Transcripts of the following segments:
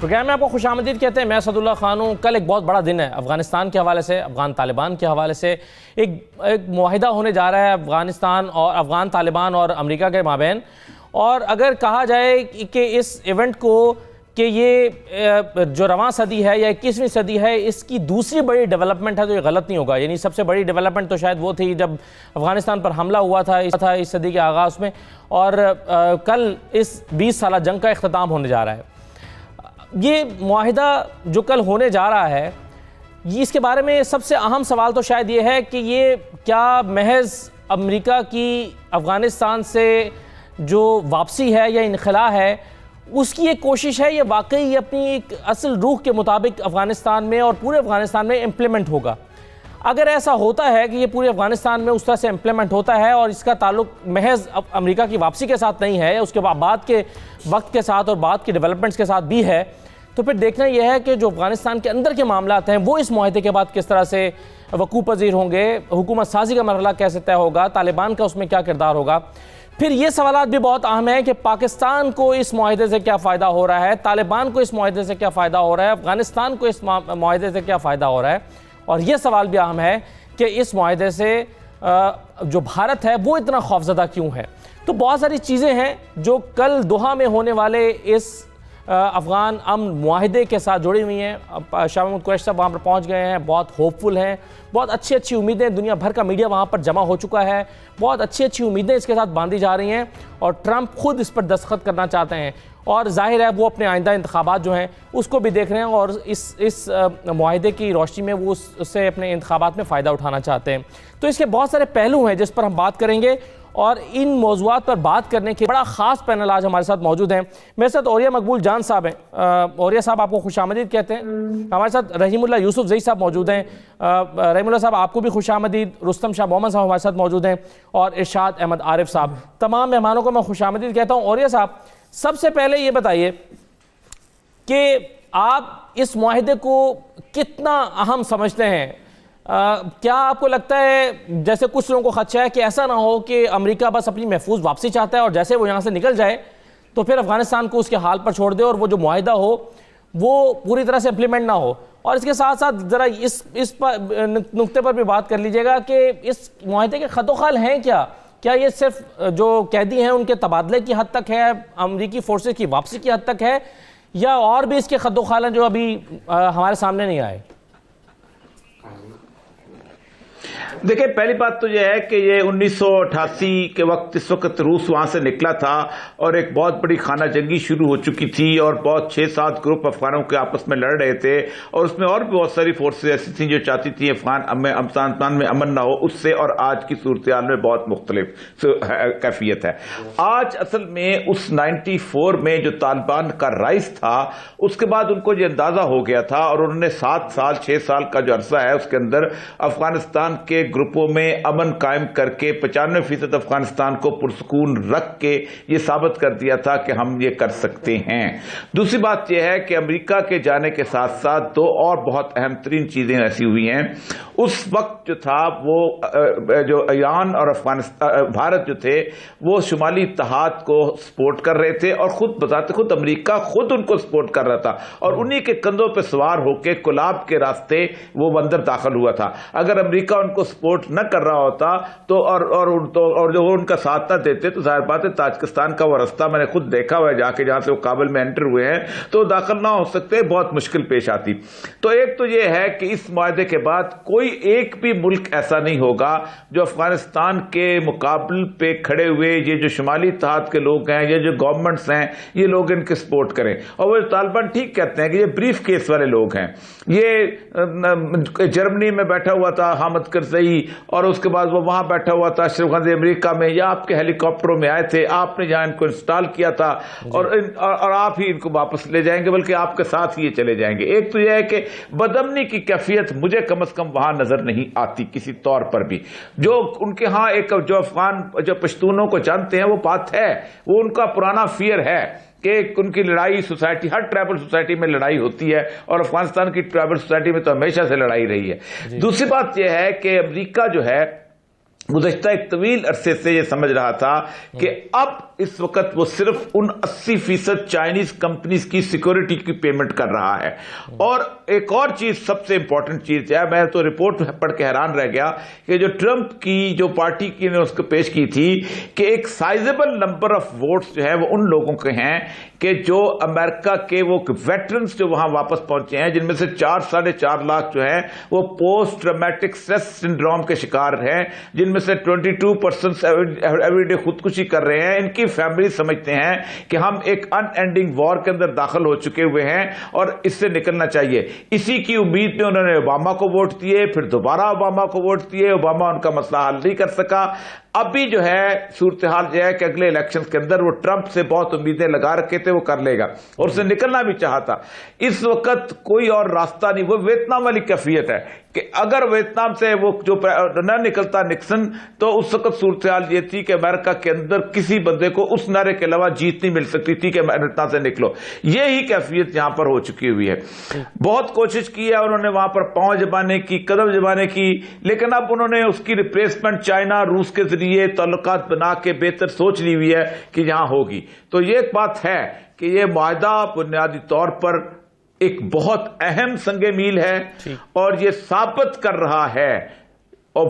Programme میں آپ کو خوش آمدید کہتے ہیں. میں اسد اللہ خان ہوں. کل ایک بہت بڑا دن ہے افغانستان کے حوالے سے, افغان طالبان کے حوالے سے. ایک معاہدہ ہونے جا رہا ہے افغانستان اور افغان طالبان اور امریکہ کے مابین. اور اگر کہا جائے کہ اس ایونٹ کو کہ یہ جو رواں صدی ہے یا 21ویں صدی ہے اس کی دوسری بڑی ڈیولپمنٹ ہے تو یہ غلط نہیں ہوگا. یعنی سب سے بڑی ڈیولپمنٹ تو شاید وہ تھی جب افغانستان پر حملہ ہوا تھا اس صدی کے آغاز میں, اور کل اس 20 سالہ جنگ کا اختتام ہونے جا رہا ہے. یہ معاہدہ جو کل ہونے جا رہا ہے اس کے بارے میں سب سے اہم سوال تو شاید یہ ہے کہ یہ کیا محض امریکہ کی افغانستان سے جو واپسی ہے یا انخلاء ہے اس کی ایک کوشش ہے, یہ واقعی اپنی ایک اصل روح کے مطابق افغانستان میں اور پورے افغانستان میں امپلیمنٹ ہوگا. اگر ایسا ہوتا ہے کہ یہ پورے افغانستان میں اس طرح سے امپلیمنٹ ہوتا ہے اور اس کا تعلق محض امریکہ کی واپسی کے ساتھ نہیں ہے, اس کے بعد کے وقت کے ساتھ اور بعد کی ڈیولپمنٹس کے ساتھ بھی ہے, تو پھر دیکھنا یہ ہے کہ جو افغانستان کے اندر کے معاملات ہیں وہ اس معاہدے کے بعد کس طرح سے وقوع پذیر ہوں گے, حکومت سازی کا مرحلہ کیسے طے ہوگا, طالبان کا اس میں کیا کردار ہوگا. پھر یہ سوالات بھی بہت اہم ہیں کہ پاکستان کو اس معاہدے سے کیا فائدہ ہو رہا ہے, طالبان کو اس معاہدے سے کیا فائدہ ہو رہا ہے, افغانستان کو اس معاہدے سے کیا فائدہ ہو رہا ہے. اور یہ سوال بھی اہم ہے کہ اس معاہدے سے جو بھارت ہے وہ اتنا خوفزدہ کیوں ہے. تو بہت ساری چیزیں ہیں جو کل دوحہ میں ہونے والے اس افغان امن معاہدے کے ساتھ جڑی ہوئی ہیں. شاہ محمود قریشی صاحب وہاں پر پہنچ گئے ہیں, بہت ہوپ فل ہیں, بہت اچھی امیدیں, دنیا بھر کا میڈیا وہاں پر جمع ہو چکا ہے, بہت اچھی امیدیں اس کے ساتھ باندھی جا رہی ہیں, اور ٹرمپ خود اس پر دستخط کرنا چاہتے ہیں, اور ظاہر ہے وہ اپنے آئندہ انتخابات جو ہیں اس کو بھی دیکھ رہے ہیں اور اس معاہدے کی روشنی میں وہ اس سے اپنے انتخابات میں فائدہ اٹھانا چاہتے ہیں. تو اس کے بہت سارے پہلو ہیں جس پر ہم بات کریں گے, اور ان موضوعات پر بات کرنے کے بڑا خاص پینل آج ہمارے ساتھ موجود ہیں. میرے ساتھ اوریہ مقبول جان صاحب ہیں. اوریہ صاحب آپ کو خوش آمدید کہتے ہیں. ہمارے ساتھ رحیم اللہ یوسف زئی صاحب موجود ہیں. رحیم اللہ صاحب آپ کو بھی خوش آمدید. رستم شاہ محمد صاحب ہمارے ساتھ موجود ہیں, اور ارشاد احمد عارف صاحب. تمام مہمانوں کو میں خوش آمدید کہتا ہوں. اوریہ صاحب, سب سے پہلے یہ بتائیے کہ آپ اس معاہدے کو کتنا اہم سمجھتے ہیں. کیا آپ کو لگتا ہے, جیسے کچھ لوگوں کو خدشہ ہے کہ ایسا نہ ہو کہ امریکہ بس اپنی محفوظ واپسی چاہتا ہے اور جیسے وہ یہاں سے نکل جائے تو پھر افغانستان کو اس کے حال پر چھوڑ دے اور وہ جو معاہدہ ہو وہ پوری طرح سے امپلیمنٹ نہ ہو. اور اس کے ساتھ ساتھ ذرا اس نقطے پر بھی بات کر لیجئے گا کہ اس معاہدے کے خط و خال ہیں کیا یہ صرف جو قیدی ہیں ان کے تبادلے کی حد تک ہے, امریکی فورسز کی واپسی کی حد تک ہے, یا اور بھی اس کے خط و خال ہیں جو ابھی ہمارے سامنے نہیں آئے؟ دیکھیں, پہلی بات تو یہ ہے کہ یہ 1988 کے وقت اس وقت روس وہاں سے نکلا تھا اور ایک بہت بڑی خانہ جنگی شروع ہو چکی تھی اور بہت 6-7 گروپ افغانوں کے آپس میں لڑ رہے تھے, اور اس میں اور بھی بہت ساری فورسز ایسی تھیں جو چاہتی تھیں افغانستان میں امن نہ ہو. اس سے اور آج کی صورتحال میں بہت مختلف کیفیت ہے. آج اصل میں اس 94 میں جو طالبان کا رائز تھا اس کے بعد ان کو یہ اندازہ ہو گیا تھا, اور انہوں نے 6 سال کا جو عرصہ ہے اس کے اندر افغانستان کے گروپوں میں امن قائم کر کے 95% افغانستان کو پرسکون رکھ کے یہ ثابت کر دیا تھا کہ ہم یہ کر سکتے ہیں. دوسری بات یہ ہے کہ امریکہ کے جانے کے ساتھ ساتھ دو اور بہت اہم ترین چیزیں ایسی ہوئی ہیں. اس وقت جو تھا وہ جو ایران اور بھارت جو تھے وہ شمالی اتحاد کو سپورٹ کر رہے تھے, اور خود بذات خود امریکہ خود ان کو سپورٹ کر رہا تھا, اور انہی کے کندھوں پہ سوار ہو کے کلاب کے راستے وہ اندر داخل ہوا تھا. اگر امریکہ ان کو سپورٹ نہ کر رہا ہوتا تو اور جو ان کا ساتھ نہ دیتے تو ظاہر بات ہے تاجکستان کا وہ رستہ میں نے خود دیکھا ہوا ہے جا کے, جہاں سے وہ کابل میں انٹر ہوئے ہیں, تو داخل نہ ہو سکتے, بہت مشکل پیش آتی. تو ایک تو یہ ہے کہ اس معاہدے کے بعد کوئی ایک بھی ملک ایسا نہیں ہوگا جو افغانستان کے مقابل پہ کھڑے ہوئے یہ جو شمالی اتحاد کے لوگ ہیں, یہ جو گورنمنٹس ہیں, یہ لوگ ان کے سپورٹ کریں. اور وہ طالبان ٹھیک کہتے ہیں کہ یہ بریف کیس والے لوگ ہیں. یہ جرمنی میں بیٹھا ہوا تھا حامد کرزئی, اور اس کے بعد وہ وہاں بیٹھا ہوا تھا اشرف غنی امریکہ میں, یا آپ کے ہیلی کاپٹروں میں آئے تھے, آپ نے جہاں ان کو انسٹال کیا تھا, اور آپ ہی ان کو واپس لے جائیں گے, بلکہ آپ کے ساتھ ہی یہ چلے جائیں گے. ایک تو یہ ہے کہ بدامنی کی کیفیت مجھے کم از کم وہاں نظر نہیں آتی کسی طور پر بھی. جو ان کے ہاں ایک جو افغان جو پشتونوں کو جانتے ہیں وہ بات ہے, وہ ان کا پرانا فیئر ہے کہ ان کی لڑائی سوسائٹی, ہر ٹرائبل سوسائٹی میں لڑائی ہوتی ہے, اور افغانستان کی ٹرائبل سوسائٹی میں تو ہمیشہ سے لڑائی رہی ہے. دوسری بات یہ ہے کہ امریکہ جو ہے گزشتہ ایک طویل عرصے سے یہ سمجھ رہا تھا کہ اب اس وقت وہ صرف ان 80% چائنیز کمپنیز کی سیکورٹی کی پیمنٹ کر رہا ہے. اور ایک اور چیز سب سے امپورٹنٹ چیز ہے, میں تو رپورٹ پڑھ کے حیران رہ گیا کہ جو ٹرمپ کی جو پارٹی کی نے اس کو پیش کی تھی کہ ایک سائزبل نمبر آف ووٹس جو ہے وہ ان لوگوں کے ہیں کہ جو امریکہ کے وہ ویٹرنز جو وہاں واپس پہنچے ہیں, جن میں سے 4.5 لاکھ جو ہیں وہ پوسٹ ٹرامیٹک اسٹریس سنڈروم کے شکار ہیں, جن میں سے 22% ایوری ڈے خودکشی کر رہے ہیں. ان کی فیملی سمجھتے ہیں کہ ہم ایک ان اینڈنگ وار کے اندر داخل ہو چکے ہوئے ہیں اور اس سے نکلنا چاہیے. اسی کی امید میں انہوں نے اوباما کو ووٹ دیے, پھر دوبارہ اوباما کو ووٹ دیے. اوباما ان کا مسئلہ حل نہیں کر سکا. ابھی جو ہے صورتحال یہ ہے کہ اگلے الیکشن کے اندر وہ ٹرمپ سے بہت امیدیں لگا رکھے تھے, وہ کر لے گا اور اسے نکلنا بھی چاہا تھا. اس وقت کوئی اور راستہ نہیں. وہ ویتنام والی کیفیت ہے کہ اگر ویتنام سے وہ جو نہ نکلتا نکسن, تو اس وقت صورتحال یہ تھی کہ امریکہ کے اندر کسی بندے کو اس نعرے کے علاوہ جیت نہیں مل سکتی تھی کہ امریکہ سے نکلو. یہی کیفیت یہاں پر ہو چکی ہوئی ہے. بہت کوشش کی ہے انہوں نے وہاں پر پاؤں جمانے کی, قدم جمانے کی, لیکن اب انہوں نے اس کی ریپلیسمنٹ چائنا روس کے ذریعے تعلقات بنا کے بہتر سوچ لی ہوئی ہے کہ یہاں ہوگی. تو یہ ایک بات ہے کہ یہ معاہدہ بنیادی طور پر ایک بہت اہم سنگ میل ہے اور یہ ثابت کر رہا ہے اور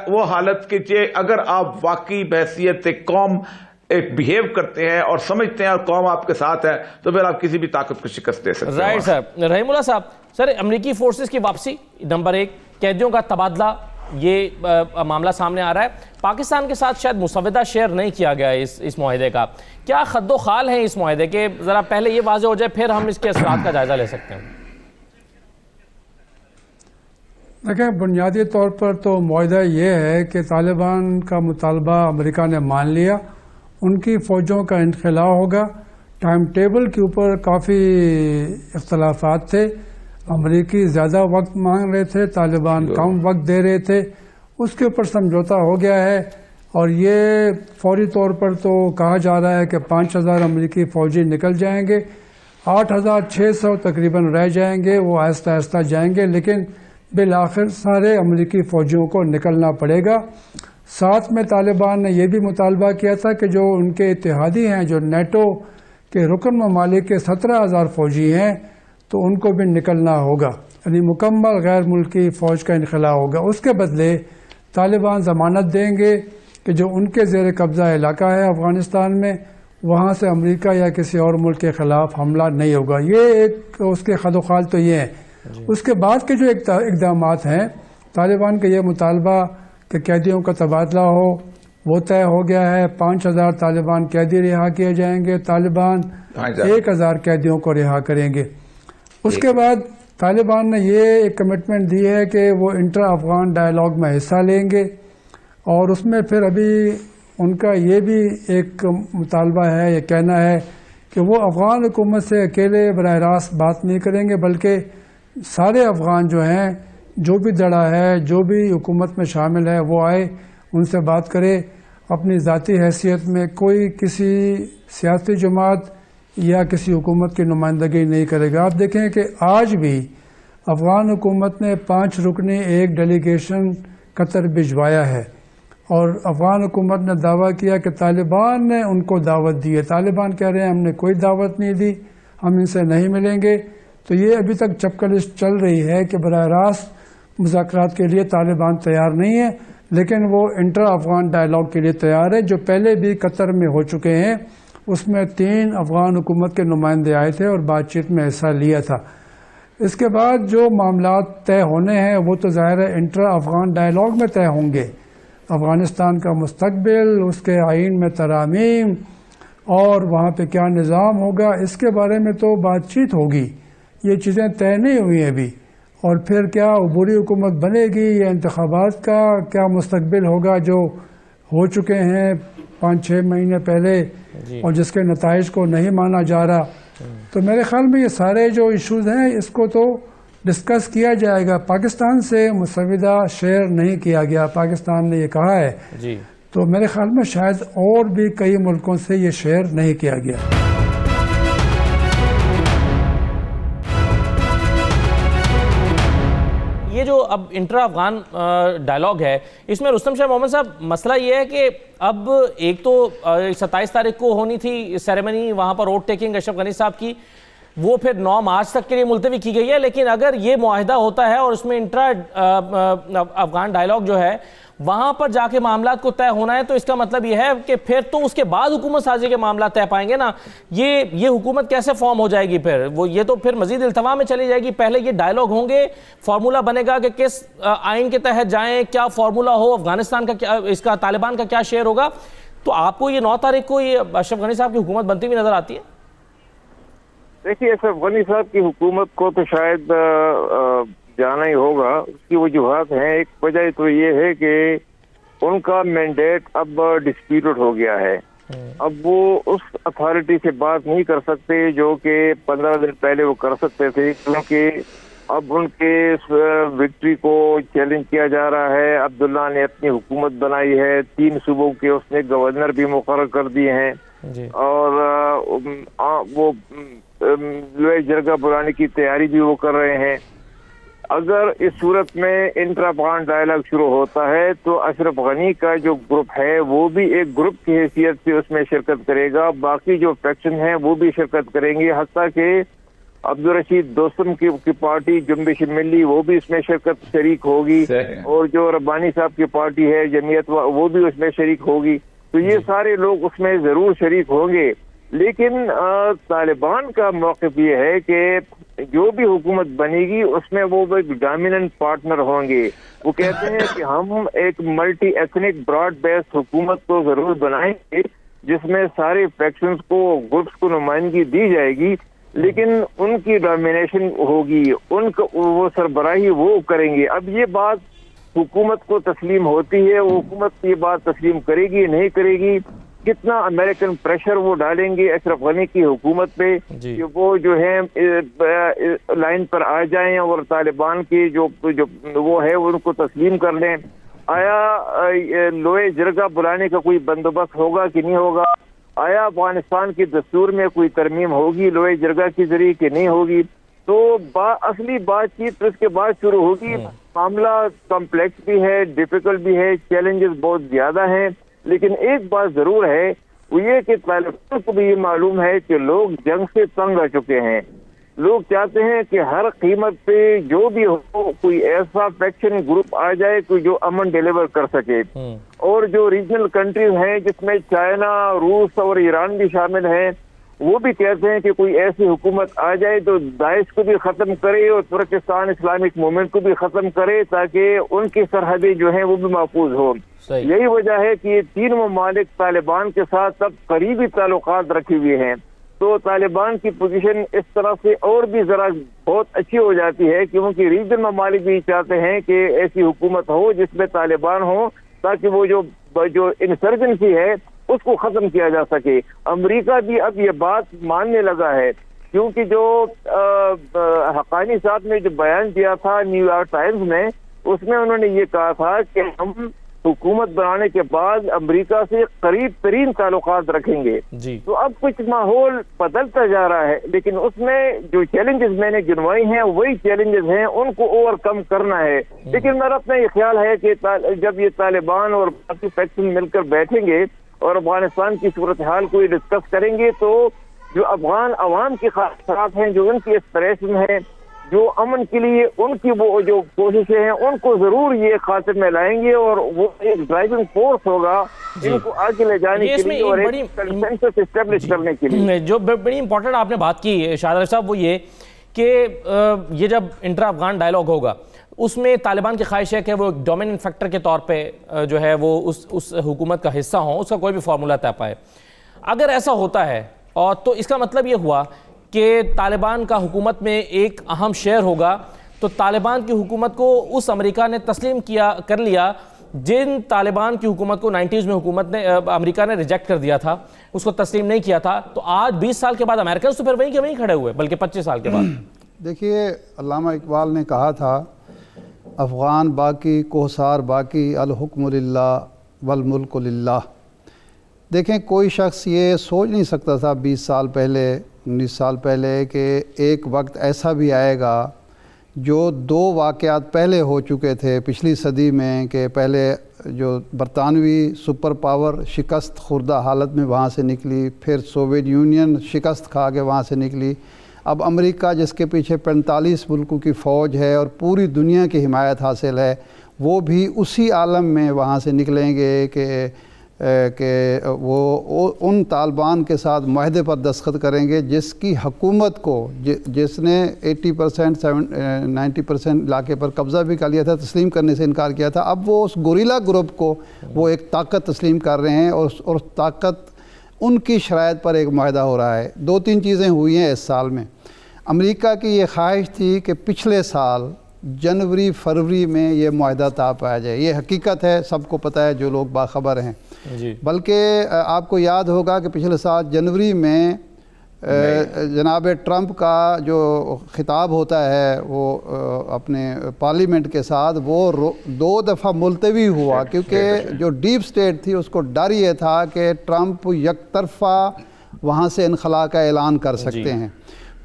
وہ حالت کہ اگر آپ واقعی بحیثیت قوم ایک بیہیو کرتے ہیں اور سمجھتے ہیں اور قوم آپ کے ساتھ ہے تو پھر آپ کسی بھی طاقت کو شکست دے سکتے ہیں. رائٹ صاحب. رحیم اللہ صاحب, سر امریکی فورسز کی واپسی نمبر 1, قیدیوں کا تبادلہ, یہ معاملہ سامنے آ رہا ہے. پاکستان کے ساتھ شاید مسودہ شیئر نہیں کیا گیا اس معاہدے کا. کیا خد و خال ہیں اس معاہدے کے؟ ذرا پہلے یہ واضح ہو جائے, پھر ہم اس کے اثرات کا جائزہ لے سکتے ہیں. دیکھیں, بنیادی طور پر تو معاہدہ یہ ہے کہ طالبان کا مطالبہ امریکہ نے مان لیا, ان کی فوجوں کا انخلا ہوگا. ٹائم ٹیبل کے اوپر کافی اختلافات تھے. امریکی زیادہ وقت مانگ رہے تھے, طالبان کم وقت دے رہے تھے. اس کے اوپر سمجھوتا ہو گیا ہے اور یہ فوری طور پر تو کہا جا رہا ہے کہ 5,000 امریکی فوجی نکل جائیں گے, 8,600 تقریباً رہ جائیں گے. وہ آہستہ آہستہ جائیں گے, لیکن بالآخر سارے امریکی فوجیوں کو نکلنا پڑے گا. ساتھ میں طالبان نے یہ بھی مطالبہ کیا تھا کہ جو ان کے اتحادی ہیں, جو نیٹو کے رکن ممالک کے 17,000 فوجی ہیں, تو ان کو بھی نکلنا ہوگا, یعنی مکمل غیر ملکی فوج کا انخلا ہوگا. اس کے بدلے طالبان ضمانت دیں گے کہ جو ان کے زیر قبضہ علاقہ ہے افغانستان میں, وہاں سے امریکہ یا کسی اور ملک کے خلاف حملہ نہیں ہوگا. یہ ایک اس کے خد و خال تو یہ ہے. اس کے بعد کے جو اقدامات ہیں, طالبان کا یہ مطالبہ کہ قیدیوں کا تبادلہ ہو وہ طے ہو گیا ہے. 5,000 طالبان قیدی رہا کیے جائیں گے, طالبان 1,000 قیدیوں کو رہا کریں گے. اس کے بعد طالبان نے یہ ایک کمٹمنٹ دی ہے کہ وہ انٹر افغان ڈائلاگ میں حصہ لیں گے, اور اس میں پھر ابھی ان کا یہ بھی ایک مطالبہ ہے, یہ کہنا ہے کہ وہ افغان حکومت سے اکیلے براہ راست بات نہیں کریں گے, بلکہ سارے افغان جو ہیں, جو بھی دڑا ہے, جو بھی حکومت میں شامل ہے, وہ آئے, ان سے بات کرے. اپنی ذاتی حیثیت میں کوئی کسی سیاسی جماعت یا کسی حکومت کی نمائندگی نہیں کرے گا. آپ دیکھیں کہ آج بھی افغان حکومت نے 5 رکنی ایک ڈیلیگیشن قطر بھجوایا ہے, اور افغان حکومت نے دعویٰ کیا کہ طالبان نے ان کو دعوت دی ہے. طالبان کہہ رہے ہیں ہم نے کوئی دعوت نہیں دی, ہم ان سے نہیں ملیں گے. تو یہ ابھی تک چپکلش چل رہی ہے کہ براہ راست مذاکرات کے لیے طالبان تیار نہیں ہے, لیکن وہ انٹر افغان ڈائلاگ کے لیے تیار ہے, جو پہلے بھی قطر میں ہو چکے ہیں. اس میں 3 افغان حکومت کے نمائندے آئے تھے اور بات چیت میں حصہ لیا تھا. اس کے بعد جو معاملات طے ہونے ہیں وہ تو ظاہر ہے انٹر افغان ڈائلاگ میں طے ہوں گے. افغانستان کا مستقبل, اس کے آئین میں ترامیم اور وہاں پہ کیا نظام ہوگا, اس کے بارے میں تو بات چیت ہوگی. یہ چیزیں طے نہیں ہوئی ہیں ابھی. اور پھر کیا عبوری حکومت بنے گی یا انتخابات کا کیا مستقبل ہوگا جو ہو چکے ہیں 5-6 مہینے پہلے اور جس کے نتائج کو نہیں مانا جا رہا. تو میرے خیال میں یہ سارے جو ایشوز ہیں اس کو تو ڈسکس کیا جائے گا. پاکستان سے مسودہ شیئر نہیں کیا گیا, پاکستان نے یہ کہا ہے. تو میرے خیال میں شاید اور بھی کئی ملکوں سے یہ شیئر نہیں کیا گیا. یہ جو اب انٹرا افغان ڈائلاگ ہے اس میں رستم شاہ محمد صاحب مسئلہ یہ ہے کہ اب ایک تو 27 تاریخ کو ہونی تھی سیریمنی وہاں پر روڈ ٹیکنگ اشرف غنی صاحب کی، وہ پھر 9 مارچ تک کے لیے ملتوی کی گئی ہے، لیکن اگر یہ معاہدہ ہوتا ہے اور اس میں انٹرا افغان ڈائلاگ جو ہے وہاں پر جا کے معاملات کو طے ہونا ہے، تو اس کا مطلب یہ ہے کہ پھر تو اس کے بعد حکومت سازی کے معاملات طے پائیں گے نا۔ یہ حکومت کیسے فارم ہو جائے گی پھر؟ یہ تو پھر مزید التوا میں چلی جائے گی۔ پہلے یہ ڈائلاگ ہوں گے، فارمولا بنے گا کہ کس آئین کے تحت جائیں، کیا فارمولا ہو، افغانستان کا کیا، اس کا طالبان کا کیا شیئر ہوگا۔ تو آپ کو یہ 9 تاریخ کو یہ اشرف غنی صاحب کی حکومت بنتی ہوئی نظر آتی ہے؟ دیکھیے اشرف غنی صاحب کی حکومت کو تو شاید جانا ہی ہوگا، اس کی وجوہات ہیں۔ ایک وجہ تو یہ ہے کہ ان کا مینڈیٹ اب ڈسپیوٹڈ ہو گیا ہے، اب وہ اس اتھارٹی سے بات نہیں کر سکتے جو کہ 15 دن پہلے وہ کر سکتے تھے، کیونکہ اب ان کے وکٹری کو چیلنج کیا جا رہا ہے۔ عبداللہ نے اپنی حکومت بنائی ہے، 3 صوبوں کے اس نے گورنر بھی مقرر کر دیے ہیں، اور وہ لوہے جرگہ بلانے کی تیاری بھی وہ کر رہے ہیں۔ اگر اس صورت میں انٹرا افغان ڈائلاگ شروع ہوتا ہے تو اشرف غنی کا جو گروپ ہے وہ بھی ایک گروپ کی حیثیت سے اس میں شرکت کرے گا، باقی جو فیکشن ہیں وہ بھی شرکت کریں گے، حتیٰ کہ عبدالرشید دوستم کی پارٹی جنبش ملی وہ بھی اس میں شریک ہوگی، اور جو ربانی صاحب کی پارٹی ہے جمعیت وہ بھی اس میں شریک ہوگی۔ تو یہ سارے لوگ اس میں ضرور شریک ہوں گے، لیکن طالبان کا موقف یہ ہے کہ جو بھی حکومت بنے گی اس میں وہ ایک ڈومیننٹ پارٹنر ہوں گے۔ وہ کہتے ہیں کہ ہم ایک ملٹی ایتھنک براڈ بیس حکومت کو ضرور بنائیں گے جس میں سارے فیکشنز کو، گروپس کو نمائندگی دی جائے گی، لیکن ان کی ڈومینیشن ہوگی، ان کو وہ سربراہی وہ کریں گے۔ اب یہ بات حکومت کو تسلیم ہوتی ہے، وہ حکومت یہ بات تسلیم کرے گی نہیں کرے گی، کتنا امریکن پریشر وہ ڈالیں گے اشرف غنی کی حکومت پہ کہ وہ جو ہے لائن پر آ جائیں اور طالبان کی جو وہ ہے ان کو تسلیم کر لیں۔ آیا لوہے جرگہ بلانے کا کوئی بندوبست ہوگا کہ نہیں ہوگا؟ آیا افغانستان کی دستور میں کوئی ترمیم ہوگی لوہے جرگہ کے ذریعے کہ نہیں ہوگی؟ تو اصلی بات چیت اس کے بعد شروع ہوگی۔ معاملہ کمپلیکس بھی ہے، ڈیفیکلٹ بھی ہے، چیلنجز بہت زیادہ ہیں، لیکن ایک بات ضرور ہے وہ یہ کہ طالبان کو بھی یہ معلوم ہے کہ لوگ جنگ سے تنگ آ چکے ہیں۔ لوگ چاہتے ہیں کہ ہر قیمت پہ جو بھی ہو کوئی ایسا فیکشن گروپ آ جائے کہ جو امن ڈیلیور کر سکے، اور جو ریجنل کنٹریز ہیں جس میں چائنا، روس اور ایران بھی شامل ہیں، وہ بھی کہتے ہیں کہ کوئی ایسی حکومت آ جائے تو داعش کو بھی ختم کرے اور ترکستان اسلامک موومنٹ کو بھی ختم کرے تاکہ ان کی سرحدیں جو ہیں وہ بھی محفوظ ہوں۔ یہی وجہ ہے کہ یہ 3 ممالک طالبان کے ساتھ اب قریبی تعلقات رکھے ہوئے ہیں، تو طالبان کی پوزیشن اس طرح سے اور بھی ذرا بہت اچھی ہو جاتی ہے، کیونکہ ریجن ممالک بھی چاہتے ہیں کہ ایسی حکومت ہو جس میں طالبان ہو تاکہ وہ جو انسرجنسی ہے اس کو ختم کیا جا سکے۔ امریکہ بھی اب یہ بات ماننے لگا ہے، کیونکہ جو حقانی صاحب نے جو بیان دیا تھا نیو یارک ٹائمز میں، اس میں انہوں نے یہ کہا تھا کہ ہم حکومت بنانے کے بعد امریکہ سے قریب ترین تعلقات رکھیں گے۔ تو اب کچھ ماحول بدلتا جا رہا ہے، لیکن اس میں جو چیلنجز میں نے گنوائی ہیں وہی چیلنجز ہیں، ان کو اوور کم کرنا ہے۔ لیکن میرا اپنا یہ خیال ہے کہ جب یہ طالبان اور باقی فیکشن مل کر بیٹھیں گے اور افغانستان کی صورتحال کو ڈسکس کریں گے تو جو افغان عوام کی خواہشات ہیں، جو ان کی ایسپریشن ہے، جو امن کے لیے ان کی وہ جو کوششیں ہیں، ان کو ضرور یہ خاطر میں لائیں گے اور وہ ایک ڈرائیونگ فورس ہوگا ان کو آگے لے جانے کے لیے اور ایک کنسنسس اسٹیبلش کرنے کے لیے۔ جو بڑی امپورٹنٹ آپ نے بات کی شاہد صاحب وہ یہ کہ یہ جب انٹرا افغان ڈائلاگ ہوگا اس میں طالبان کی خواہش ہے کہ وہ ایک ڈومیننٹ فیکٹر کے طور پہ جو ہے وہ اس حکومت کا حصہ ہوں، اس کا کوئی بھی فارمولہ طے پائے۔ اگر ایسا ہوتا ہے اور تو اس کا مطلب یہ ہوا کہ طالبان کا حکومت میں ایک اہم شیئر ہوگا، تو طالبان کی حکومت کو اس امریکہ نے تسلیم کر لیا جن طالبان کی حکومت کو 90s میں امریکہ نے ریجیکٹ کر دیا تھا، اس کو تسلیم نہیں کیا تھا۔ تو آج 20 سال کے بعد امریکن تو پھر وہیں کے وہیں کھڑے ہوئے، بلکہ 25 سال کے بعد۔ دیکھیے علامہ اقبال نے کہا تھا افغان باقی کوہسار باقی الحکم للہ والملک للہ۔ دیکھیں کوئی شخص یہ سوچ نہیں سکتا تھا 20 سال پہلے 19 سال پہلے کہ ایک وقت ایسا بھی آئے گا جو 2 واقعات پہلے ہو چکے تھے پچھلی صدی میں، کہ پہلے جو برطانوی سپر پاور شکست خوردہ حالت میں وہاں سے نکلی، پھر سوویت یونین شکست کھا کے وہاں سے نکلی، اب امریکہ جس کے پیچھے 45 ملکوں کی فوج ہے اور پوری دنیا کی حمایت حاصل ہے، وہ بھی اسی عالم میں وہاں سے نکلیں گے کہ وہ ان طالبان کے ساتھ معاہدے پر دستخط کریں گے جس کی حکومت کو، جس نے 80% 90% علاقے پر قبضہ بھی کر لیا تھا، تسلیم کرنے سے انکار کیا تھا، اب وہ اس گوریلا گروپ کو وہ ایک طاقت تسلیم کر رہے ہیں، اور طاقت ان کی شرائط پر ایک معاہدہ ہو رہا ہے۔ 2-3 چیزیں ہوئی ہیں اس سال میں۔ امریکہ کی یہ خواہش تھی کہ پچھلے سال جنوری فروری میں یہ معاہدہ طے پایا جائے، یہ حقیقت ہے، سب کو پتہ ہے جو لوگ باخبر ہیں، بلکہ آپ کو یاد ہوگا کہ پچھلے سال جنوری میں جناب ٹرمپ کا جو خطاب ہوتا ہے وہ اپنے پارلیمنٹ کے ساتھ، وہ 2 دفعہ ملتوی ہوا، کیونکہ جو ڈیپ سٹیٹ تھی اس کو ڈر یہ تھا کہ ٹرمپ یک طرفہ وہاں سے انخلاء کا اعلان کر سکتے ہیں۔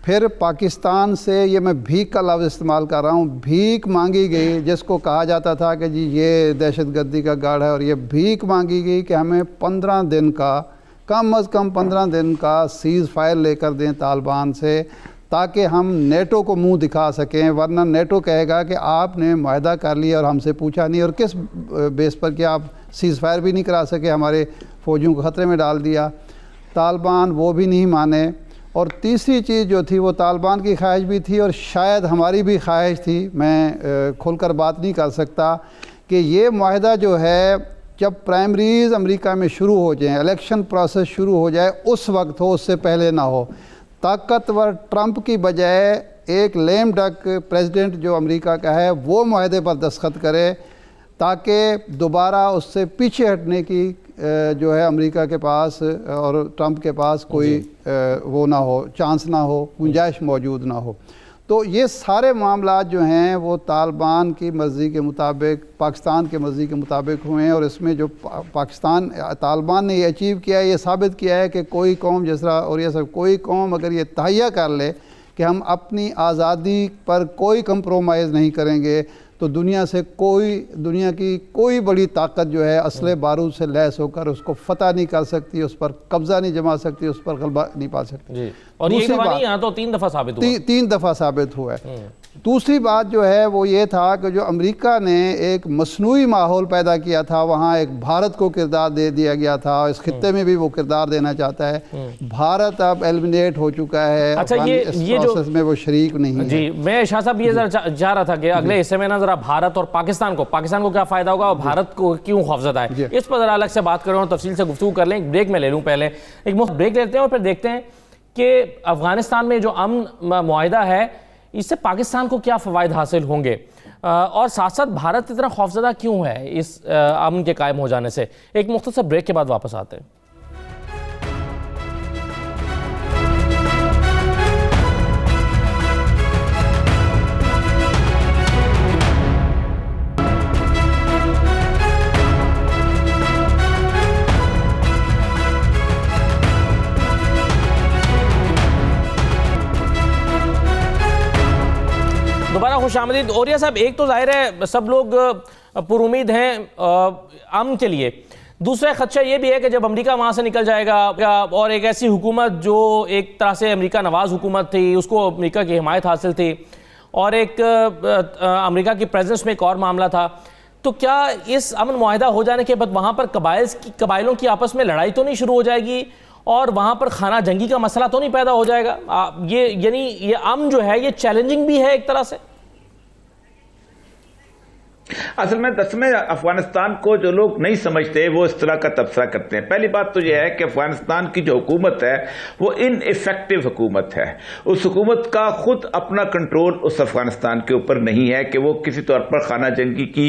پھر پاکستان سے، یہ میں بھیک کا لفظ استعمال کر رہا ہوں، بھیک مانگی گئی، جس کو کہا جاتا تھا کہ جی یہ دہشت گردی کا گڑھ ہے، اور یہ بھیک مانگی گئی کہ ہمیں 15 دن کا، کم از کم 15 دن کا سیز فائر لے کر دیں طالبان سے، تاکہ ہم نیٹو کو منہ دکھا سکیں، ورنہ نیٹو کہے گا کہ آپ نے معاہدہ کر لیا اور ہم سے پوچھا نہیں، اور کس بیس پر کہ آپ سیز فائر بھی نہیں کرا سکے، ہمارے فوجیوں کو خطرے میں ڈال دیا۔ طالبان وہ بھی نہیں مانے۔ اور تیسری چیز جو تھی وہ طالبان کی خواہش بھی تھی، اور شاید ہماری بھی خواہش تھی، میں کھل کر بات نہیں کر سکتا، کہ یہ معاہدہ جو ہے جب پرائمریز امریکہ میں شروع ہو جائیں، الیکشن پروسیس شروع ہو جائے، اس وقت ہو، اس سے پہلے نہ ہو۔ طاقتور ٹرمپ کی بجائے ایک لیم ڈک پریزیڈنٹ جو امریکہ کا ہے وہ معاہدے پر دستخط کرے، تاکہ دوبارہ اس سے پیچھے ہٹنے کی جو ہے امریکہ کے پاس اور ٹرمپ کے پاس کوئی وہ نہ ہو، چانس نہ ہو، گنجائش موجود نہ ہو۔ تو یہ سارے معاملات جو ہیں وہ طالبان کی مرضی کے مطابق، پاکستان کے مرضی کے مطابق ہوئے ہیں، اور اس میں جو طالبان نے یہ اچیو کیا ہے، یہ ثابت کیا ہے کہ کوئی قوم، جس طرح اور یہ سب، کوئی قوم اگر یہ تہیہ کر لے کہ ہم اپنی آزادی پر کوئی کمپرومائز نہیں کریں گے، تو دنیا کی کوئی بڑی طاقت جو ہے اسلحے بارود سے لیس ہو کر اس کو فتح نہیں کر سکتی، اس پر قبضہ نہیں جما سکتی، اس پر غلبہ نہیں پا سکتی۔ اور یہ دفعہ نہیں، یہاں تو 3 دفعہ ثابت ہوا، 3 دفعہ ثابت ہوا ہے۔ دوسری بات جو ہے وہ یہ تھا کہ جو امریکہ نے ایک مصنوعی ماحول پیدا کیا تھا، وہاں ایک بھارت کو کردار دے دیا گیا تھا، اس خطے میں بھی وہ کردار دینا چاہتا ہے۔ بھارت اب ایلیمنیٹ ہو چکا ہے، اس پروسیس میں وہ شریک نہیں ہے۔ جی، میں شاہ صاحب یہ ذرا چاہ رہا تھا کہ اگلے حصے میں نا ذرا بھارت اور پاکستان کو کیا فائدہ ہوگا، اور بھارت کو کیوں خوفزدہ ہے، اس پر ذرا الگ سے بات کریں اور تفصیل سے گفتگو کر لیں۔ ایک بریک میں لے لوں، پہلے ایک مفت بریک لیتے ہیں اور پھر دیکھتے ہیں کہ افغانستان میں جو امن معاہدہ ہے اس سے پاکستان کو کیا فوائد حاصل ہوں گے، اور ساتھ ساتھ بھارت اتنا خوفزدہ کیوں ہے اس امن کے قائم ہو جانے سے۔ ایک مختصر بریک کے بعد واپس آتے ہیں۔ دوبارہ خوش آمدید۔ اوریہ صاحب، ایک تو ظاہر ہے سب لوگ پر امید ہیں امن کے لیے، دوسرا خدشہ یہ بھی ہے کہ جب امریکہ وہاں سے نکل جائے گا اور ایک ایسی حکومت جو ایک طرح سے امریکہ نواز حکومت تھی، اس کو امریکہ کی حمایت حاصل تھی، اور ایک امریکہ کی پریزنس میں ایک اور معاملہ تھا، تو کیا اس امن معاہدہ ہو جانے کے بعد وہاں پر قبائلوں کی آپس میں لڑائی تو نہیں شروع ہو جائے گی، اور وہاں پر خانہ جنگی کا مسئلہ تو نہیں پیدا ہو جائے گا؟ یہ امن جو ہے یہ چیلنجنگ بھی ہے ایک طرح سے۔ اصل میں 10ویں افغانستان کو جو لوگ نہیں سمجھتے وہ اس طرح کا تبصرہ کرتے ہیں۔ پہلی بات تو یہ ہے کہ افغانستان کی جو حکومت ہے وہ ان ایفیکٹو حکومت ہے، اس حکومت کا خود اپنا کنٹرول اس افغانستان کے اوپر نہیں ہے کہ وہ کسی طور پر خانہ جنگی کی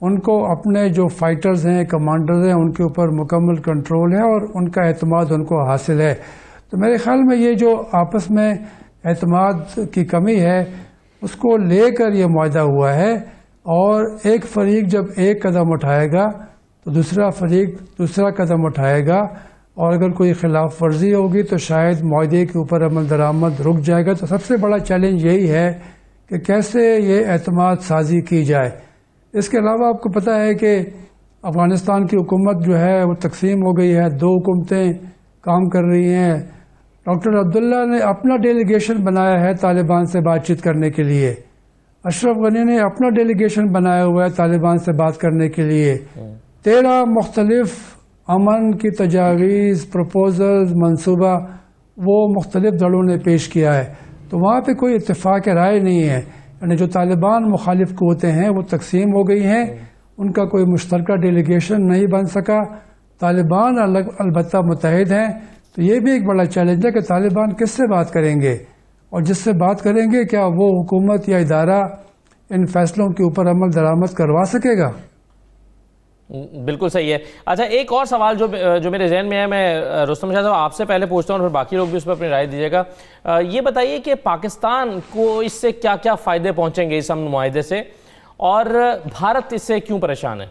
ان کو اپنے جو فائٹرز ہیں، کمانڈرز ہیں، ان کے اوپر مکمل کنٹرول ہے اور ان کا اعتماد ان کو حاصل ہے. تو میرے خیال میں یہ جو آپس میں اعتماد کی کمی ہے اس کو لے کر یہ معاہدہ ہوا ہے، اور ایک فریق جب ایک قدم اٹھائے گا تو دوسرا فریق دوسرا قدم اٹھائے گا، اور اگر کوئی خلاف ورزی ہوگی تو شاید معاہدے کے اوپر عمل درآمد رک جائے گا. تو سب سے بڑا چیلنج یہی ہے کہ کیسے یہ اعتماد سازی کی جائے. اس کے علاوہ آپ کو پتہ ہے کہ افغانستان کی حکومت جو ہے وہ تقسیم ہو گئی ہے، 2 حکومتیں کام کر رہی ہیں. ڈاکٹر عبداللہ نے اپنا ڈیلیگیشن بنایا ہے طالبان سے بات چیت کرنے کے لیے، اشرف غنی نے اپنا ڈیلیگیشن بنایا ہوا ہے طالبان سے بات کرنے کے لیے. 13 مختلف امن کی تجاویز، پروپوزلز، منصوبہ وہ مختلف دلوں نے پیش کیا ہے. تو وہاں پہ کوئی اتفاق رائے نہیں ہے، یعنی جو طالبان مخالف قوتیں ہیں وہ تقسیم ہو گئی ہیں، ان کا کوئی مشترکہ ڈیلیگیشن نہیں بن سکا. طالبان البتہ متحد ہیں. تو یہ بھی ایک بڑا چیلنج ہے کہ طالبان کس سے بات کریں گے، اور جس سے بات کریں گے کیا وہ حکومت یا ادارہ ان فیصلوں کے اوپر عمل درآمد کروا سکے گا. بالکل صحیح ہے. اچھا، ایک اور سوال جو میرے ذہن میں ہے، میں رستم شاہ صاحب آپ سے پہلے پوچھتا ہوں اور پھر باقی لوگ بھی اس پر اپنی رائے دیجیے گا. یہ بتائیے کہ پاکستان کو اس سے کیا کیا فائدے پہنچیں گے اس امن معاہدے سے، اور بھارت اس سے کیوں پریشان ہے؟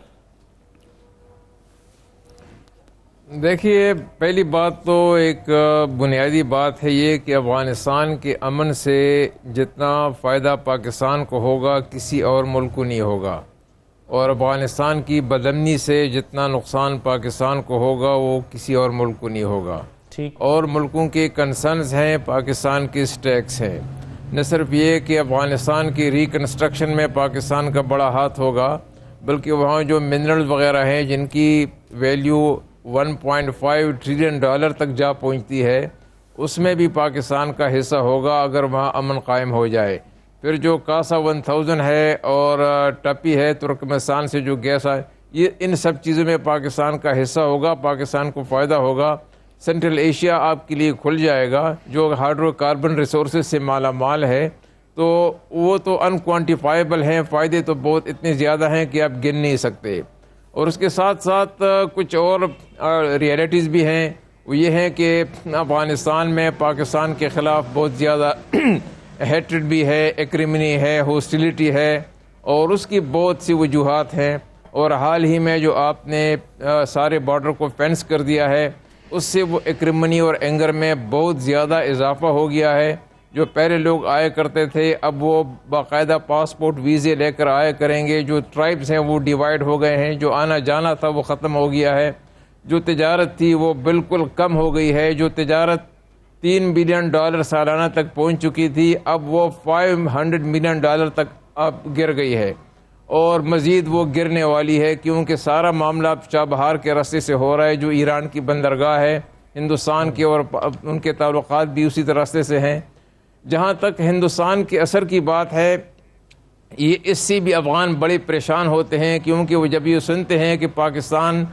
دیکھیے، پہلی بات تو ایک بنیادی بات ہے یہ کہ افغانستان کے امن سے جتنا فائدہ پاکستان کو ہوگا کسی اور ملک کو نہیں ہوگا، اور افغانستان کی بدامنی سے جتنا نقصان پاکستان کو ہوگا وہ کسی اور ملک کو نہیں ہوگا. ٹھیک. اور ملکوں کے کنسرنز ہیں، پاکستان کے سٹیکس ہیں. نہ صرف یہ کہ افغانستان کی ریکنسٹرکشن میں پاکستان کا بڑا ہاتھ ہوگا، بلکہ وہاں جو منرل وغیرہ ہیں جن کی ویلیو $1.5 ٹریلین تک جا پہنچتی ہے، اس میں بھی پاکستان کا حصہ ہوگا اگر وہاں امن قائم ہو جائے. پھر جو کاسا 1000 ہے اور ٹپی ہے ترکمستان سے جو گیس ہے، یہ ان سب چیزوں میں پاکستان کا حصہ ہوگا، پاکستان کو فائدہ ہوگا. سینٹرل ایشیا آپ کے لیے کھل جائے گا جو ہائیڈرو کاربن ریسورسز سے مالا مال ہے. تو وہ تو انکوانٹیفائیبل ہیں، فائدے تو بہت اتنے زیادہ ہیں کہ آپ گن نہیں سکتے. اور اس کے ساتھ ساتھ کچھ اور ریئلٹیز بھی ہیں. وہ یہ ہیں کہ افغانستان میں پاکستان کے خلاف بہت زیادہ ہیٹرڈ بھی ہے، ایکریمنی ہے، ہوسٹیلیٹی ہے، اور اس کی بہت سی وجوہات ہیں. اور حال ہی میں جو آپ نے سارے بارڈر کو فینس کر دیا ہے، اس سے وہ ایکریمنی اور اینگر میں بہت زیادہ اضافہ ہو گیا ہے. جو پہلے لوگ آیا کرتے تھے اب وہ باقاعدہ پاسپورٹ ویزے لے کر آیا کریں گے. جو ٹرائبز ہیں وہ ڈیوائیڈ ہو گئے ہیں، جو آنا جانا تھا وہ ختم ہو گیا ہے. جو تجارت تھی وہ بالکل کم ہو گئی ہے. جو تجارت $3 بلین سالانہ تک پہنچ چکی تھی اب وہ $500 ملین تک اب گر گئی ہے، اور مزید وہ گرنے والی ہے کیونکہ سارا معاملہ چابہار کے راستے سے ہو رہا ہے، جو ایران کی بندرگاہ ہے ہندوستان کی، اور ان کے تعلقات بھی اسی راستے سے ہیں. جہاں تک ہندوستان کے اثر کی بات ہے، یہ اس سے بھی افغان بڑے پریشان ہوتے ہیں کیونکہ وہ جب یہ سنتے ہیں کہ پاکستان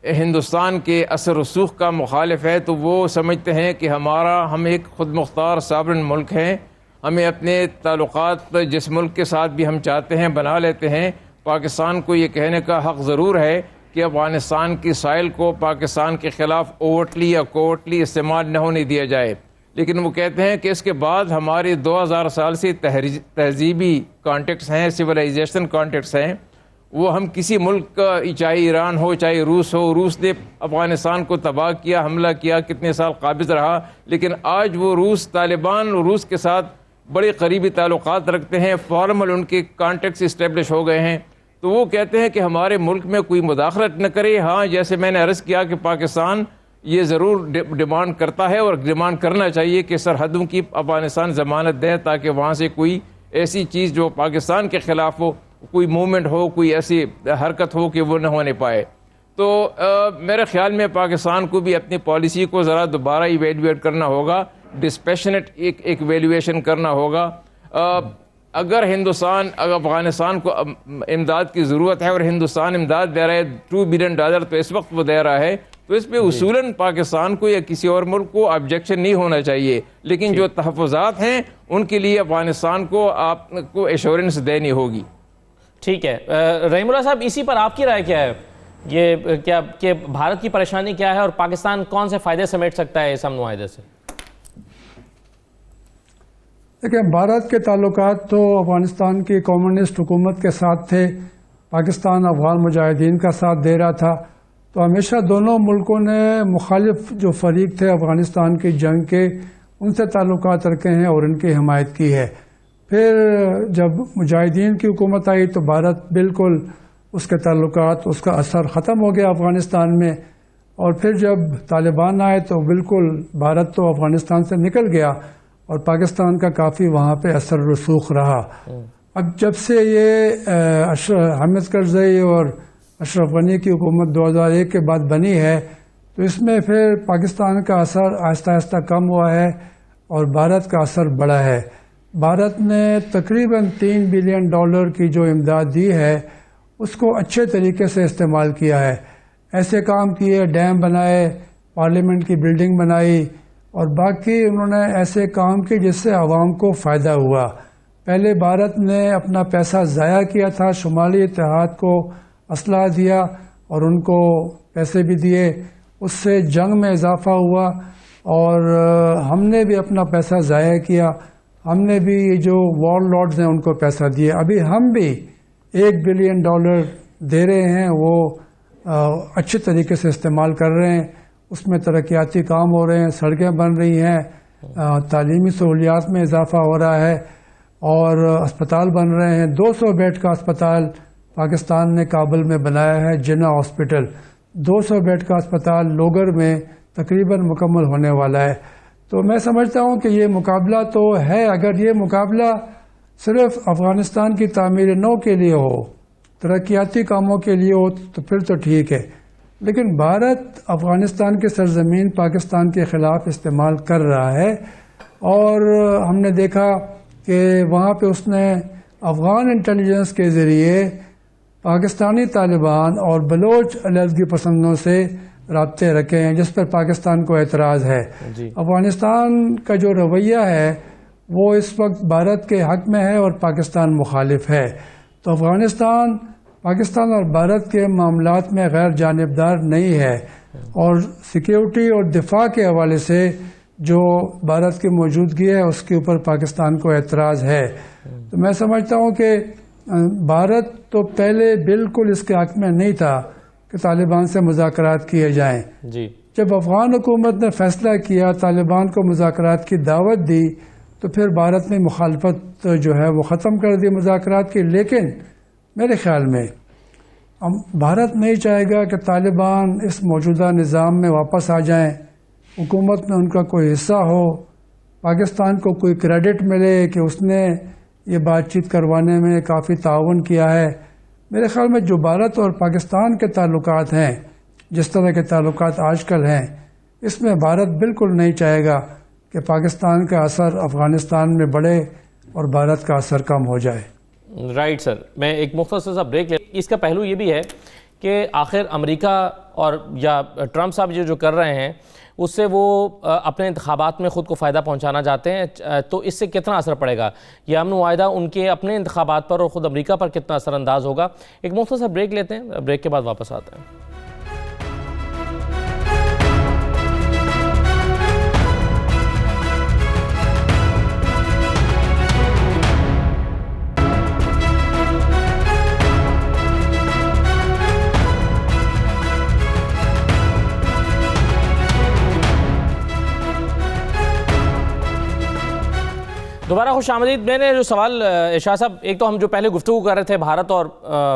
ہندوستان کے اثر رسوخ کا مخالف ہے تو وہ سمجھتے ہیں کہ ہم ایک خود مختار ساورن ملک ہیں، ہمیں اپنے تعلقات جس ملک کے ساتھ بھی ہم چاہتے ہیں بنا لیتے ہیں. پاکستان کو یہ کہنے کا حق ضرور ہے کہ افغانستان کی سائل کو پاکستان کے خلاف اوورٹلی یا کوورٹلی استعمال نہ ہونے دیا جائے، لیکن وہ کہتے ہیں کہ اس کے بعد ہمارے 2000 سال سے تہذیبی کانٹیکٹس ہیں، سویلائزیشن کانٹیکٹس ہیں. وہ ہم کسی ملک کا، چاہے ایران ہو چاہے روس ہو، روس نے افغانستان کو تباہ کیا، حملہ کیا، کتنے سال قابض رہا، لیکن آج وہ طالبان روس کے ساتھ بڑے قریبی تعلقات رکھتے ہیں، فارمل ان کے کانٹیکٹس اسٹیبلش ہو گئے ہیں. تو وہ کہتے ہیں کہ ہمارے ملک میں کوئی مداخلت نہ کرے. ہاں، جیسے میں نے عرض کیا کہ پاکستان یہ ضرور ڈیمانڈ کرتا ہے اور ڈیمانڈ کرنا چاہیے کہ سرحدوں کی افغانستان ضمانت دے تاکہ وہاں سے کوئی ایسی چیز جو پاکستان کے خلاف ہو، کوئی موومنٹ ہو، کوئی ایسی حرکت ہو کہ وہ نہ ہونے پائے. تو میرے خیال میں پاکستان کو بھی اپنی پالیسی کو ذرا دوبارہ ایویلویٹ کرنا ہوگا، ڈسپیشنٹ ایک ایویلویشن کرنا ہوگا. اگر افغانستان کو امداد کی ضرورت ہے اور ہندوستان امداد دے رہا ہے $2 بلین تو اس وقت وہ دے رہا ہے، تو اس پہ اصولاً پاکستان کو یا کسی اور ملک کو آبجیکشن نہیں ہونا چاہیے، لیکن جو تحفظات ہیں ان کے لیے افغانستان کو آپ کو ایشورنس دینی ہوگی. ٹھیک ہے رحیم اللہ صاحب، اسی پر آپ کی رائے کیا ہے؟ یہ کیا کہ بھارت کی پریشانی کیا ہے اور پاکستان کون سے فائدے سمیٹ سکتا ہے اس امن معاہدے سے؟ دیکھیں، بھارت کے تعلقات تو افغانستان کی کمیونسٹ حکومت کے ساتھ تھے، پاکستان افغان مجاہدین کا ساتھ دے رہا تھا، تو ہمیشہ دونوں ملکوں نے مخالف جو فریق تھے افغانستان کی جنگ کے، ان سے تعلقات رکھے ہیں اور ان کی حمایت کی ہے۔ پھر جب مجاہدین کی حکومت آئی تو بھارت بالکل اس کے تعلقات، اس کا اثر ختم ہو گیا افغانستان میں، اور پھر جب طالبان آئے تو بالکل بھارت تو افغانستان سے نکل گیا اور پاکستان کا کافی وہاں پہ اثر رسوخ رہا۔ اب جب سے یہ حامد کرزئی اور اشرف غنی کی حکومت 2001 کے بعد بنی ہے تو اس میں پھر پاکستان کا اثر آہستہ آہستہ کم ہوا ہے اور بھارت کا اثر بڑھا ہے۔ بھارت نے تقریباً $3 بلین کی جو امداد دی ہے اس کو اچھے طریقے سے استعمال کیا ہے، ایسے کام کیے، ڈیم بنائے، پارلیمنٹ کی بلڈنگ بنائی، اور باقی انہوں نے ایسے کام کیے جس سے عوام کو فائدہ ہوا۔ پہلے بھارت نے اپنا پیسہ ضائع کیا تھا، شمالی اتحاد کو اسلحہ دیا اور ان کو پیسے بھی دیے، اس سے جنگ میں اضافہ ہوا، اور ہم نے بھی اپنا پیسہ ضائع کیا، ہم نے بھی جو وار لارڈز ہیں ان کو پیسہ دیا۔ ابھی ہم بھی $1 بلین دے رہے ہیں، وہ اچھے طریقے سے استعمال کر رہے ہیں، اس میں ترقیاتی کام ہو رہے ہیں، سڑکیں بن رہی ہیں، تعلیمی سہولیات میں اضافہ ہو رہا ہے، اور اسپتال بن رہے ہیں۔ 200 بیڈ کا اسپتال پاکستان نے کابل میں بنایا ہے، جناح ہاسپٹل، 200 بیڈ کا اسپتال لوگر میں تقریباً مکمل ہونے والا ہے۔ تو میں سمجھتا ہوں کہ یہ مقابلہ تو ہے، اگر یہ مقابلہ صرف افغانستان کی تعمیر نو کے لیے ہو، ترقیاتی کاموں کے لیے ہو تو پھر تو ٹھیک ہے، لیکن بھارت افغانستان کی سرزمین پاکستان کے خلاف استعمال کر رہا ہے، اور ہم نے دیکھا کہ وہاں پہ اس نے افغان انٹیلیجنس کے ذریعے پاکستانی طالبان اور بلوچ علیحدگی پسندوں سے رابطے رکھے ہیں، جس پر پاکستان کو اعتراض ہے۔ افغانستان کا جو رویہ ہے وہ اس وقت بھارت کے حق میں ہے اور پاکستان مخالف ہے، تو افغانستان پاکستان اور بھارت کے معاملات میں غیر جانبدار نہیں ہے، اور سیکیورٹی اور دفاع کے حوالے سے جو بھارت کی موجودگی ہے اس کے اوپر پاکستان کو اعتراض ہے۔ تو میں سمجھتا ہوں کہ بھارت تو پہلے بالکل اس کے حق میں نہیں تھا کہ طالبان سے مذاکرات کیے جائیں۔ جب افغان حکومت نے فیصلہ کیا، طالبان کو مذاکرات کی دعوت دی، تو پھر بھارت نے مخالفت جو ہے وہ ختم کر دی مذاکرات کی۔ لیکن میرے خیال میں بھارت نہیں چاہے گا کہ طالبان اس موجودہ نظام میں واپس آ جائیں، حکومت میں ان کا کوئی حصہ ہو، پاکستان کو کوئی کریڈٹ ملے کہ اس نے یہ بات چیت کروانے میں کافی تعاون کیا ہے۔ میرے خیال میں جو بھارت اور پاکستان کے تعلقات ہیں، جس طرح کے تعلقات آج کل ہیں، اس میں بھارت بالکل نہیں چاہے گا کہ پاکستان کا اثر افغانستان میں بڑھے اور بھارت کا اثر کم ہو جائے۔ رائٹ سر، میں ایک مختصر سا بریک لے، اس کا پہلو یہ بھی ہے کہ آخر امریکہ اور یا ٹرمپ صاحب جو کر رہے ہیں اس سے وہ اپنے انتخابات میں خود کو فائدہ پہنچانا چاہتے ہیں، تو اس سے کتنا اثر پڑے گا یہ امن معاہدہ ان کے اپنے انتخابات پر اور خود امریکہ پر کتنا اثر انداز ہوگا؟ ایک مختصر بریک لیتے ہیں، بریک کے بعد واپس آتے ہیں۔ دوبارہ خوش آمدید۔ میں نے جو سوال ارشاد صاحب، ایک تو ہم جو پہلے گفتگو کر رہے تھے بھارت اور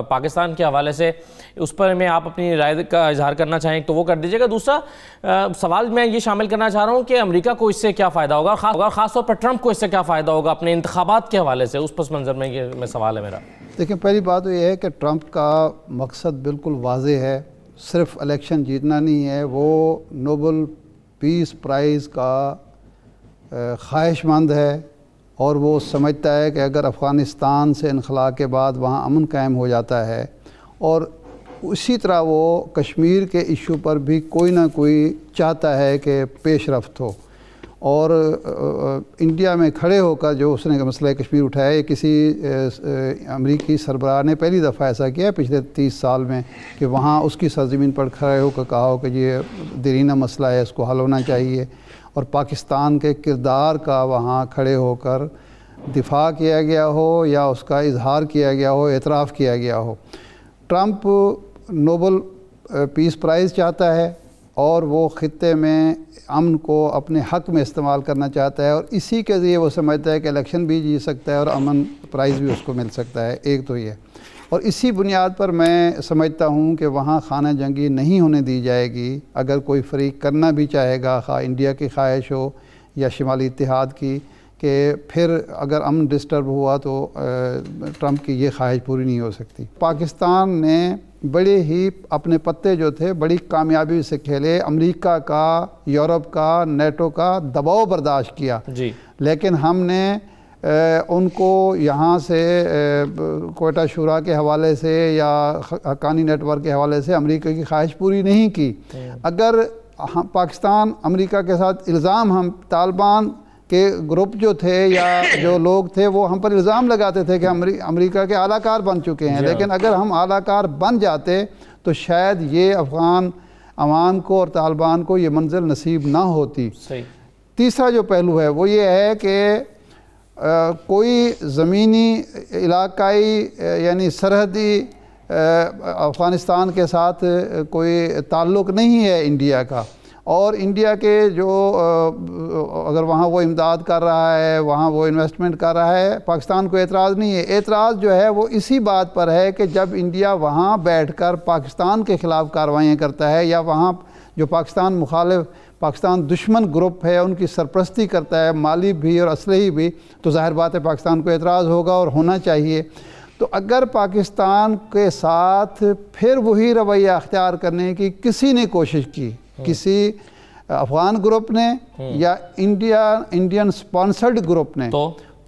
پاکستان کے حوالے سے، اس پر میں آپ اپنی رائے کا اظہار کرنا چاہیں تو وہ کر دیجیے گا۔ دوسرا سوال میں یہ شامل کرنا چاہ رہا ہوں کہ امریکہ کو اس سے کیا فائدہ ہوگا، خاص طور پر ٹرمپ کو اس سے کیا فائدہ ہوگا اپنے انتخابات کے حوالے سے، اس پس منظر میں یہ سوال ہے میرا۔ دیکھیں، پہلی بات تو یہ ہے کہ ٹرمپ کا مقصد بالکل واضح ہے، صرف الیکشن جیتنا نہیں ہے، وہ نوبل پیس پرائز کا خواہش مند ہے، اور وہ سمجھتا ہے کہ اگر افغانستان سے انخلا کے بعد وہاں امن قائم ہو جاتا ہے، اور اسی طرح وہ کشمیر کے ایشو پر بھی کوئی نہ کوئی چاہتا ہے کہ پیش رفت ہو، اور انڈیا میں کھڑے ہو کر جو اس نے مسئلہ کشمیر اٹھایا، یہ کسی امریکی سربراہ نے پہلی دفعہ ایسا کیا پچھلے 30 سال میں کہ وہاں اس کی سرزمین پر کھڑے ہو کر کہا ہو کہ یہ دیرینہ مسئلہ ہے، اس کو حل ہونا چاہیے، اور پاکستان کے کردار کا وہاں کھڑے ہو کر دفاع کیا گیا ہو یا اس کا اظہار کیا گیا ہو، اعتراف کیا گیا ہو۔ ٹرمپ نوبل پیس پرائز چاہتا ہے اور وہ خطے میں امن کو اپنے حق میں استعمال کرنا چاہتا ہے، اور اسی کے ذریعے وہ سمجھتا ہے کہ الیکشن بھی جیت سکتا ہے اور امن پرائز بھی اس کو مل سکتا ہے۔ ایک تو یہ، اور اسی بنیاد پر میں سمجھتا ہوں کہ وہاں خانہ جنگی نہیں ہونے دی جائے گی۔ اگر کوئی فریق کرنا بھی چاہے گا، خواہ انڈیا کی خواہش ہو یا شمالی اتحاد کی، کہ پھر اگر امن ڈسٹرب ہوا تو ٹرمپ کی یہ خواہش پوری نہیں ہو سکتی۔ پاکستان نے بڑے ہی اپنے پتے جو تھے بڑی کامیابی سے کھیلے، امریکہ کا، یورپ کا، نیٹو کا دباؤ برداشت کیا، جی، لیکن ہم نے ان کو یہاں سے کوئٹہ شورا کے حوالے سے یا حقانی نیٹ ورک کے حوالے سے امریکہ کی خواہش پوری نہیں کی۔ اگر پاکستان امریکہ کے ساتھ الزام، ہم طالبان کہ گروپ جو تھے یا جو لوگ تھے وہ ہم پر الزام لگاتے تھے کہ امریکہ کے اعلیٰ کار بن چکے ہیں، لیکن اگر ہم اعلیٰ کار بن جاتے تو شاید یہ افغان عوام کو اور طالبان کو یہ منزل نصیب نہ ہوتی۔ تیسرا جو پہلو ہے وہ یہ ہے کہ کوئی زمینی علاقائی یعنی سرحدی افغانستان کے ساتھ کوئی تعلق نہیں ہے انڈیا کا، اور انڈیا کے جو اگر وہاں وہ امداد کر رہا ہے، وہاں وہ انویسٹمنٹ کر رہا ہے، پاکستان کو اعتراض نہیں ہے۔ اعتراض جو ہے وہ اسی بات پر ہے کہ جب انڈیا وہاں بیٹھ کر پاکستان کے خلاف کارروائیاں کرتا ہے یا وہاں جو پاکستان مخالف، پاکستان دشمن گروپ ہے ان کی سرپرستی کرتا ہے، مالی بھی اور اسلحی بھی، تو ظاہر بات ہے پاکستان کو اعتراض ہوگا اور ہونا چاہیے۔ تو اگر پاکستان کے ساتھ پھر وہی رویہ اختیار کرنے کی کسی نے کوشش کی، کسی افغان گروپ نے یا انڈین سپانسرڈ گروپ نے،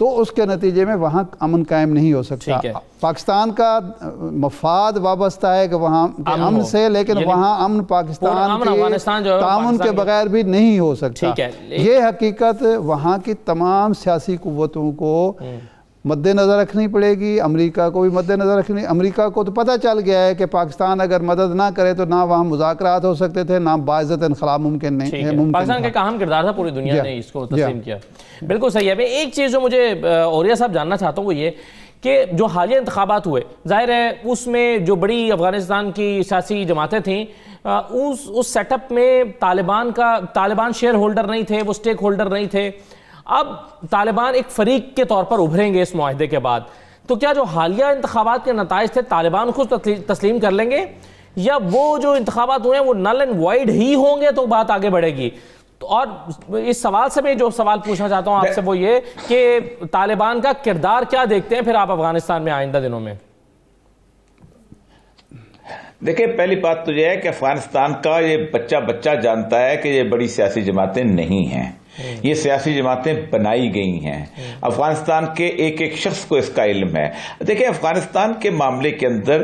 تو اس کے نتیجے میں وہاں امن قائم نہیں ہو سکتا۔ پاکستان کا مفاد وابستہ ہے کہ وہاں امن سے، لیکن وہااں امن پاکستان کے تعاون کے بغیر بھی نہیں ہو سکتا۔ یہ حقیقت وہاں کی تمام سیاسی قوتوں کو مد نظر رکھنی پڑے گی، امریکہ کو بھی مد نظر رکھنی۔ امریکہ کو تو پتہ چل گیا ہے کہ پاکستان اگر مدد نہ کرے تو نہ وہاں مذاکرات ہو سکتے تھے، نہ باعزت انخلا ممکن نہیں۔ پاکستان کا اہم کردار تھا، پوری دنیا نے اس کو تسلیم کیا۔ بالکل صحیح ہے۔ ایک چیز جو مجھے اوریہ صاحب جاننا چاہتا ہوں وہ یہ کہ جو حالیہ انتخابات ہوئے، ظاہر ہے اس میں جو بڑی افغانستان کی سیاسی جماعتیں تھیں، اس سیٹ اپ میں طالبان شیئر ہولڈر نہیں تھے، وہ سٹیک ہولڈر نہیں تھے۔ اب طالبان ایک فریق کے طور پر ابھریں گے اس معاہدے کے بعد، تو کیا جو حالیہ انتخابات کے نتائج تھے طالبان خود تسلیم کر لیں گے، یا وہ جو انتخابات ہوئے ہیں وہ نل اینڈ وائڈ ہی ہوں گے تو بات آگے بڑھے گی؟ اور اس سوال سے میں جو سوال پوچھنا چاہتا ہوں آپ سے وہ یہ کہ طالبان کا کردار کیا دیکھتے ہیں پھر آپ افغانستان میں آئندہ دنوں میں؟ دیکھیں، پہلی بات تو یہ ہے کہ افغانستان کا یہ بچہ جانتا ہے کہ یہ بڑی سیاسی جماعتیں نہیں ہیں، یہ سیاسی جماعتیں بنائی گئی ہیں۔ افغانستان کے ایک ایک شخص کو اس کا علم ہے۔ دیکھیں، افغانستان کے معاملے کے اندر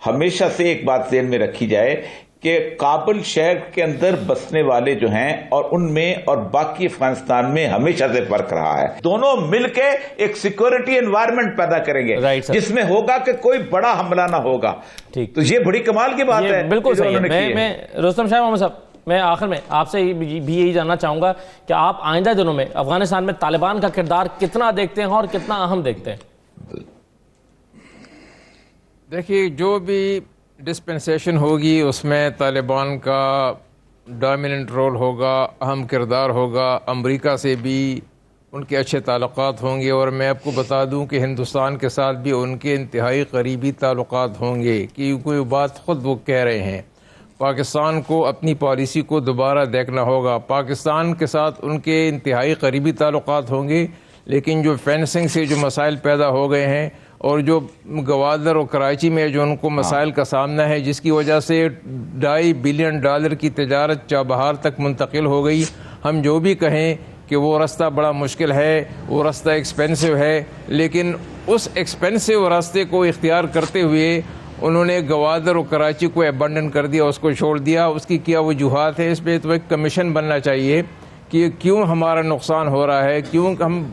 ہمیشہ سے ایک بات ذہن میں رکھی جائے کہ کابل شہر کے اندر بسنے والے جو ہیں اور ان میں اور باقی افغانستان میں ہمیشہ سے فرق رہا ہے۔ دونوں مل کے ایک سیکورٹی انوائرمنٹ پیدا کریں گے جس میں ہوگا کہ کوئی بڑا حملہ نہ ہوگا۔ تو یہ بڑی کمال کی بات ہے۔ بالکل صحیح ہے۔ میں رستم شاہ محمد صاحب، میں آخر میں آپ سے بھی یہی جاننا چاہوں گا کہ آپ آئندہ دنوں میں افغانستان میں طالبان کا کردار کتنا دیکھتے ہیں اور کتنا اہم دیکھتے ہیں؟ دیکھیے، جو بھی ڈسپنسیشن ہوگی اس میں طالبان کا ڈومیننٹ رول ہوگا، اہم کردار ہوگا۔ امریکہ سے بھی ان کے اچھے تعلقات ہوں گے، اور میں آپ کو بتا دوں کہ ہندوستان کے ساتھ بھی ان کے انتہائی قریبی تعلقات ہوں گے، کیونکہ وہ بات خود وہ کہہ رہے ہیں۔ پاکستان کو اپنی پالیسی کو دوبارہ دیکھنا ہوگا۔ پاکستان کے ساتھ ان کے انتہائی قریبی تعلقات ہوں گے، لیکن جو فینسنگ سے جو مسائل پیدا ہو گئے ہیں اور جو گوادر اور کراچی میں جو ان کو مسائل کا سامنا ہے، جس کی وجہ سے $2.5 بلین کی تجارت چابہار تک منتقل ہو گئی، ہم جو بھی کہیں کہ وہ راستہ بڑا مشکل ہے، وہ راستہ ایکسپینسو ہے، لیکن اس ایکسپینسو راستے کو اختیار کرتے ہوئے انہوں نے گوادر اور کراچی کو ایبنڈن کر دیا، اس کو چھوڑ دیا۔ اس کی کیا وجوہات ہے؟ اس پہ تو ایک کمیشن بننا چاہیے کہ کیوں ہمارا نقصان ہو رہا ہے، کیوں ہم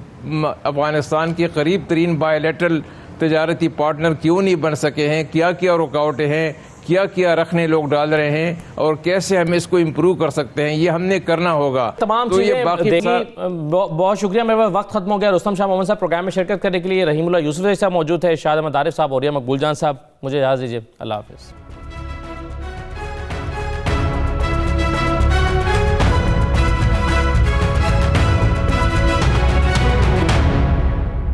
افغانستان کے قریب ترین بائیلیٹرل تجارتی پارٹنر کیوں نہیں بن سکے ہیں، کیا کیا رکاوٹیں ہیں، کیا کیا رکھنے لوگ ڈال رہے ہیں، اور کیسے ہم اس کو امپروو کر سکتے ہیں، یہ ہم نے کرنا ہوگا. تمام تو یہ چیزیں باقی بہت شکریہ. میرے وقت ختم ہو گیا. رستم شاہ محمد صاحب پروگرام میں شرکت کرنے کے لیے، رحیم اللہ یوسف صاحب موجود ہے، شاہد احمد عارف صاحب اور یہ مقبول جان صاحب. مجھے اجازت دیجیے. اللہ حافظ.